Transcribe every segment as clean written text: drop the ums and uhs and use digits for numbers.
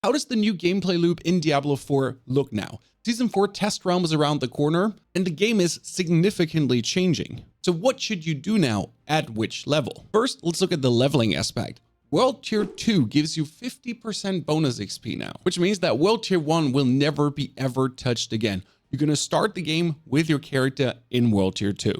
How does the new gameplay loop in Diablo 4 look now? Season 4 test realm is around the corner, and the game is significantly changing. So what should you do now at which level? First, let's look at the leveling aspect. World Tier 2 gives you 50% bonus XP now, which means that World Tier 1 will never be ever touched again. You're going to start the game with your character in World Tier 2.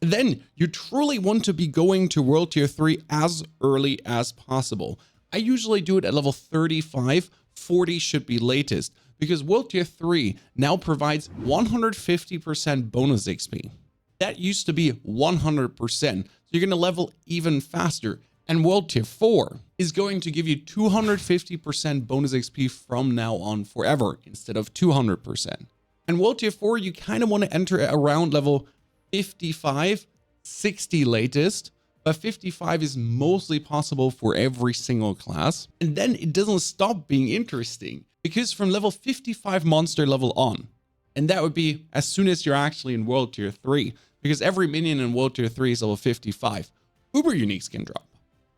Then you truly want to be going to World Tier 3 as early as possible. I usually do it at level 35, 40 should be latest, because World Tier 3 now provides 150% bonus XP. That used to be 100%, so you're going to level even faster. And World Tier 4 is going to give you 250% bonus XP from now on forever, instead of 200%. And World Tier 4, you kind of want to enter around level 55, 60 latest, but 55 is mostly possible for every single class. And then it doesn't stop being interesting, because from level 55 monster level on, and that would be as soon as you're actually in World Tier 3, because every minion in World Tier 3 is level 55, Uber Uniques can drop.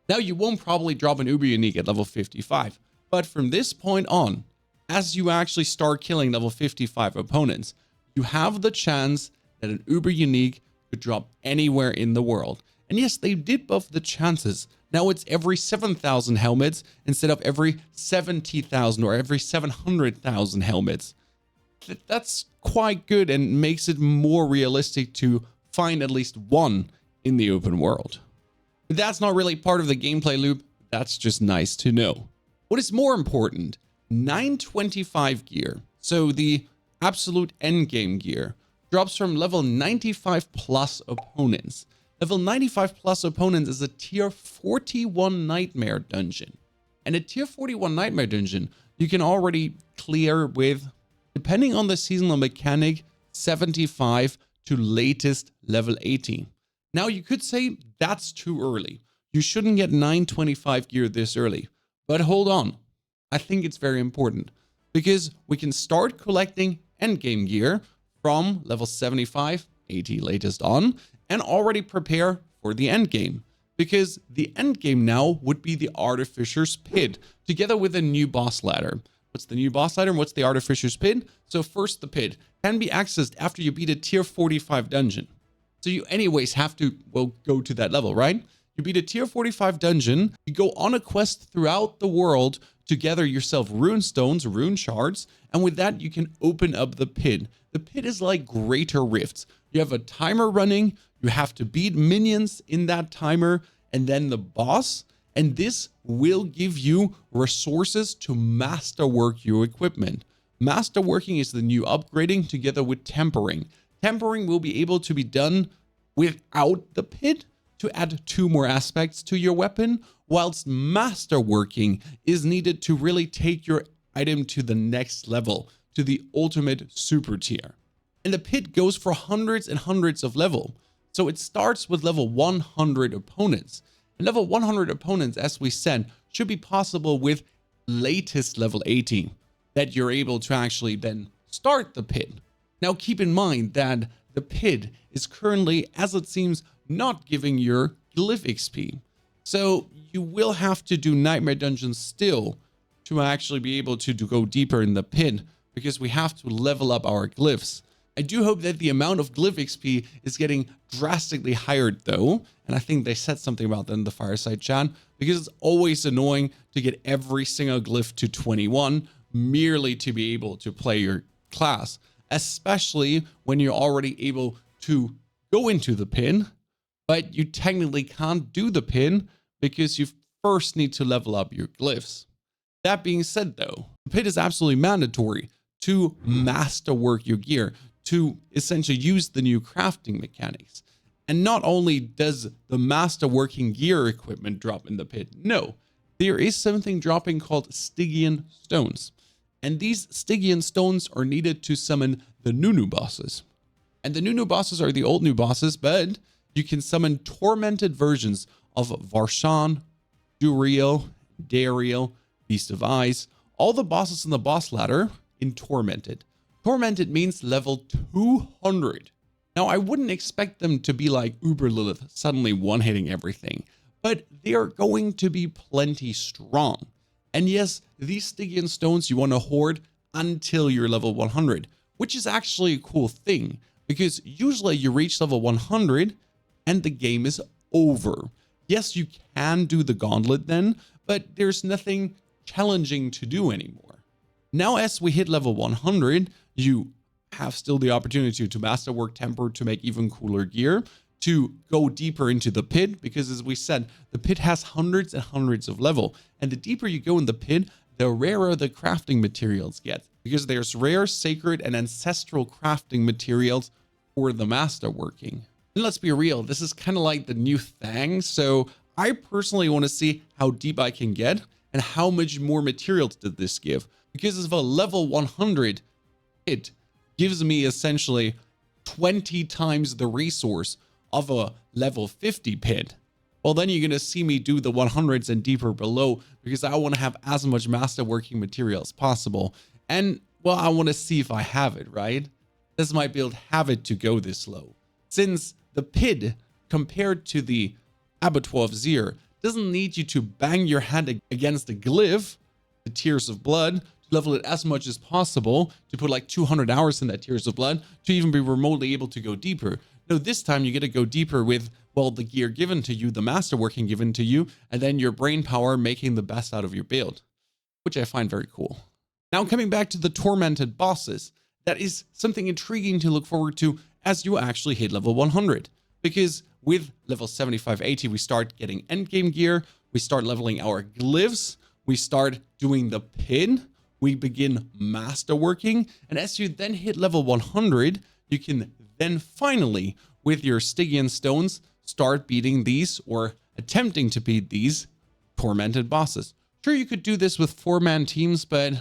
Now you won't probably drop an Uber Unique at level 55, but from this point on, as you actually start killing level 55 opponents, you have the chance that an Uber Unique could drop anywhere in the world. And yes, they did buff the chances. Now it's every 7,000 helmets instead of every 70,000 or every 700,000 helmets. That's quite good and makes it more realistic to find at least one in the open world. But that's not really part of the gameplay loop. That's just nice to know. What is more important, 925 gear, so the absolute endgame gear, drops from level 95 plus opponents. Level 95 plus opponents is a tier 41 nightmare dungeon. And a tier 41 nightmare dungeon you can already clear with, depending on the seasonal mechanic, 75 to latest level 18. Now you could say that's too early. You shouldn't get 925 gear this early. But hold on. I think it's very important, because we can start collecting endgame gear from level 75, 80 latest on, and already prepare for the endgame. Because the endgame now would be the Artificers Pit, together with a new boss ladder. What's the new boss ladder and what's the Artificers Pit? So first, the pit can be accessed after you beat a tier 45 dungeon. So you anyways have to, well, go to that level, right? You beat a tier 45 dungeon, you go on a quest throughout the world to gather yourself rune stones, rune shards, and with that you can open up the pit. The pit is like greater rifts. You have a timer running, you have to beat minions in that timer, and then the boss, and this will give you resources to masterwork your equipment. Masterworking is the new upgrading together with tempering. Tempering will be able to be done without the pit to add 2 more aspects to your weapon, whilst masterworking is needed to really take your item to the next level, to the ultimate super tier. And the pit goes for hundreds and hundreds of level. So it starts with level 100 opponents. And level 100 opponents, as we said, should be possible with latest level 18, that you're able to actually then start the pit. Now keep in mind that the pit is currently, as it seems, not giving your glyph XP. So you will have to do nightmare dungeons still to actually be able to go deeper in the pit, because we have to level up our glyphs. I do hope that the amount of glyph XP is getting drastically higher though, and I think they said something about that in the Fireside chat, because it's always annoying to get every single glyph to 21 merely to be able to play your class, especially when you're already able to go into the pin, but you technically can't do the pin because you first need to level up your glyphs. That being said though, the pit is absolutely mandatory to masterwork your gear, to essentially use the new crafting mechanics. And not only does the masterworking gear equipment drop in the pit, no, there is something dropping called Stygian stones. And these Stygian stones are needed to summon the Nunu bosses. And the Nunu bosses are the old new bosses, but you can summon tormented versions of Varshan, Duriel, Dariel, Beast of Eyes, all the bosses in the boss ladder in Tormented. Tormented means level 200. Now, I wouldn't expect them to be like Uber Lilith, suddenly one-hitting everything, but they are going to be plenty strong. And yes, these Stygian stones you want to hoard until you're level 100, which is actually a cool thing because usually you reach level 100 and the game is over. Yes, you can do the gauntlet then, but there's nothing challenging to do anymore. Now, as we hit level 100, you have still the opportunity to masterwork temper to make even cooler gear, to go deeper into the pit, because as we said, the pit has hundreds and hundreds of level. And the deeper you go in the pit, the rarer the crafting materials get, because there's rare, sacred, and ancestral crafting materials for the masterworking. And let's be real, this is kind of like the new thing. So I personally want to see how deep I can get and how much more materials did this give. Because of a level 100 pit gives me essentially 20 times the resource of a level 50 pit. Well, then you're going to see me do the 100s and deeper below because I want to have as much masterworking material as possible. And well, I want to see if I have it, right? Does my build have it to go this low? Since the pit, compared to the Abattoir of Zir, doesn't need you to bang your head against the glyph, the Tears of Blood, to level it as much as possible, to put like 200 hours in that Tears of Blood, to even be remotely able to go deeper. No, this time you get to go deeper with, well, the gear given to you, the masterworking given to you, and then your brain power making the best out of your build, which I find very cool. Now, coming back to the Tormented bosses, that is something intriguing to look forward to as you actually hit level 100. Because with level 75-80, we start getting endgame gear, we start leveling our glyphs, we start doing the pin, we begin masterworking, and as you then hit level 100, you can then finally, with your Stygian stones, start beating these, or attempting to beat these, Tormented bosses. Sure, you could do this with 4-man teams, but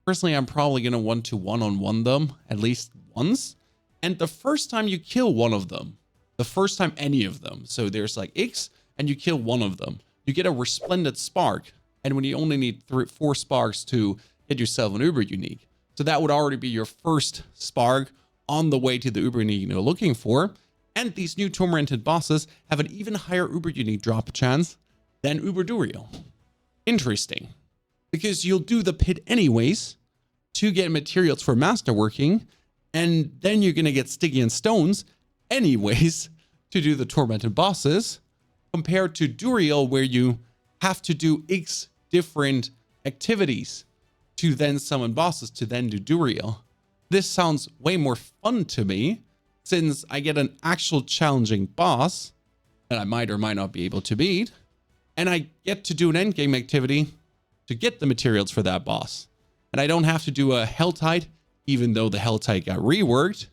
personally, I'm probably going to want to one-on-one them at least once. And the first time you kill one of them, the first time any of them, so there's like X, and you kill one of them, you get a resplendent spark. And when you only need 4 sparks to get yourself an uber unique. So that would already be your first spark on the way to the uber unique you're looking for. And these new Tormented bosses have an even higher uber unique drop chance than Uber Duriel. Interesting. Because you'll do the pit anyways to get materials for masterworking, and then you're going to get Stygian stones anyways to do the Tormented bosses, compared to Duriel, where you have to do X different activities to then summon bosses to then do Duriel. This sounds way more fun to me, since I get an actual challenging boss that I might or might not be able to beat, and I get to do an endgame activity to get the materials for that boss. And I don't have to do a Helltide, even though the Helltide got reworked,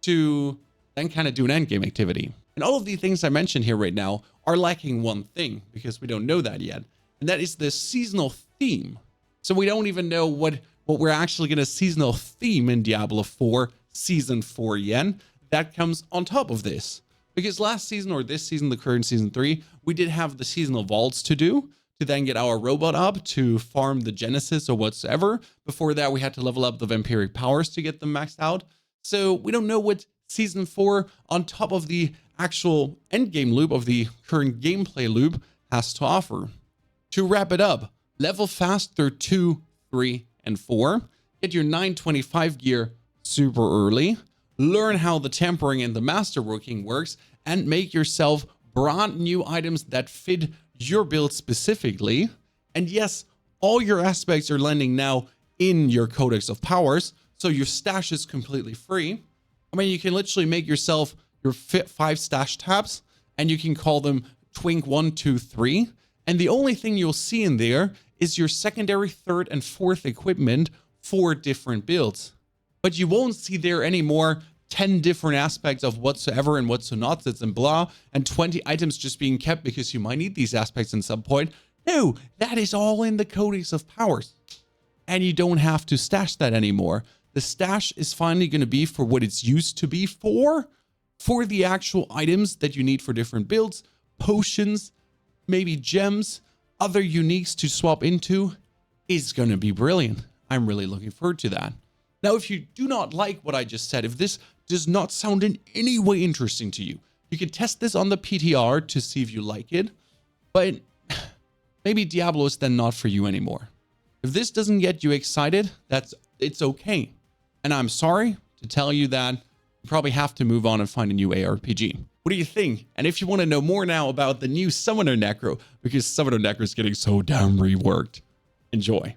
to then kind of do an endgame activity. And all of the things I mentioned here right now are lacking one thing, because we don't know that yet, and that is the seasonal theme. So we don't even know what we're actually going to seasonal theme in Diablo 4 Season 4 yen. That comes on top of this. Because last season, or this season, the current Season 3, we did have the seasonal vaults to do, to then get our robot up to farm the Genesis or whatsoever. Before that, we had to level up the vampiric powers to get them maxed out. So we don't know what Season 4, on top of the actual endgame loop of the current gameplay loop, has to offer. To wrap it up, level fast through 2, 3, and 4. Get your 925 gear super early. Learn how the tempering and the masterworking works, and make yourself brand new items that fit your build specifically. And yes, all your aspects are landing now in your Codex of Powers, so your stash is completely free. I mean, you can literally make yourself your 5 stash tabs, and you can call them Twink 1, 2, 3. And the only thing you'll see in there is your secondary, third, and fourth equipment for different builds. But you won't see there anymore 10 different aspects of whatsoever and whatso not and blah, and 20 items just being kept because you might need these aspects at some point. No, that is all in the Codex of Powers. And you don't have to stash that anymore. The stash is finally going to be for what it's used to be for the actual items that you need for different builds, potions, maybe gems, other uniques to swap into. Is going to be brilliant. I'm really looking forward to that. Now, if you do not like what I just said, if this does not sound in any way interesting to you, you can test this on the PTR to see if you like it, but maybe Diablo is then not for you anymore. If this doesn't get you excited, it's okay. And I'm sorry to tell you that you probably have to move on and find a new ARPG. What do you think? And if you want to know more now about the new Summoner Necro, because Summoner Necro is getting so damn reworked, enjoy.